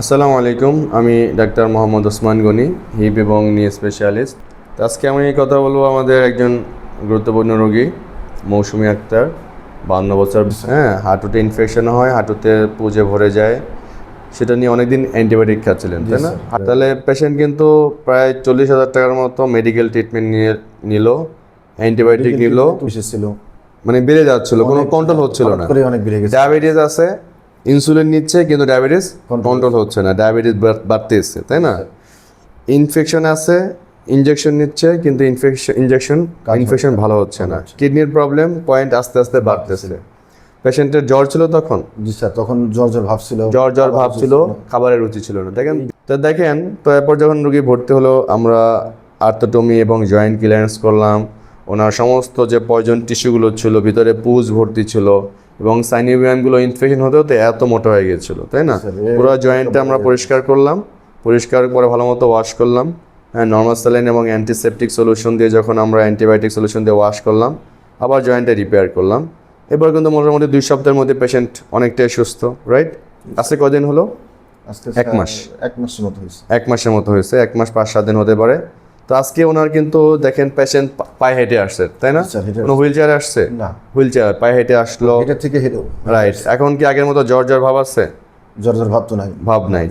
আসসালামু আলাইকুম, আমি ডাক্তার মোহাম্মদ ওসমান গনি, হিপ এবং নি স্পেশালিস্ট। তো আজকে আমি কথা বলবো আমাদের একজন গুরুত্বপূর্ণ রোগী মৌসুমী আক্তার, 52 বছর। হাঁটুতে ইনফেকশন হয়, হাঁটুতে পুজে ভরে যায়, সেটা নিয়ে অনেকদিন অ্যান্টিবায়োটিক খাচ্ছিলেন, তাই না? তাহলে পেশেন্ট কিন্তু প্রায় 40,000 টাকার মতো মেডিকেল ট্রিটমেন্ট নিল, অ্যান্টিবায়োটিক নিল, মানে বেড়ে যাচ্ছিল, কোনো কন্ট্রোল হচ্ছিল না। ডায়াবেটিস আছে, ইনসুলিন নিচ্ছে, কিন্তু ডায়াবেটিস কন্ট্রোল হচ্ছে না, ডায়াবেটিস বাড়তেছে, তাই না? ইনফেকশন আছে, ইনজেকশন নিচ্ছে, কিন্তু ইনফেকশন ভালো হচ্ছে না। কিডনির প্রবলেম, পয়েন্ট আস্তে আস্তে বাড়তেছে। পেশেন্টের জ্বর ছিল তখন, জি স্যার, তখন জ্বর ভাবছিল, খাবারের রুচি ছিল না। দেখেন তো এরপর যখন রোগী ভর্তি হলো, আমরা আর্থোটমি এবং জয়েন্ট ক্লিয়ারেন্স করলাম। ওনার সমস্ত যে পয়জন টিস্যুগুলো ছিল, ভিতরে পুজ ভর্তি ছিল এবং সাইনোভিয়ামগুলো ইনফেকশন হতে হতে এত মোটা হয়ে গিয়েছিল, তাই না? পুরো জয়েন্টটা আমরা পরিষ্কার করলাম, পরিষ্কার করে ভালো মতো ওয়াশ করলাম। নর্মাল স্যালাইন এবং অ্যান্টিসেপটিক সলিউশন দিয়ে যখন আমরা অ্যান্টিবায়োটিক সলিউশন দিয়ে ওয়াশ করলাম, আবার জয়েন্টটা রিপেয়ার করলাম। এবার কিন্তু মোটামুটি 2 সপ্তাহের মধ্যে পেশেন্ট অনেকটাই সুস্থ, রাইট? আজকে কদিন হলো? এক মাসের মতো হয়েছে, 1 মাস 5-7 দিন হতে পারে। তো আজকে ওনার কিন্তু দেখেন পেশেন্ট পায়ে হেঁটে আসছে, তাই না? কোনো হুইল চেয়ারে আসছে না, হুইল চেয়ার পায়ে হেঁটে আসলো, এটা থেকে হেঁটেও রাইট। এখন কি আগের মতো জ্বর ভাব আছে? জ্বর ভাব তো নাই, ভাব নাই।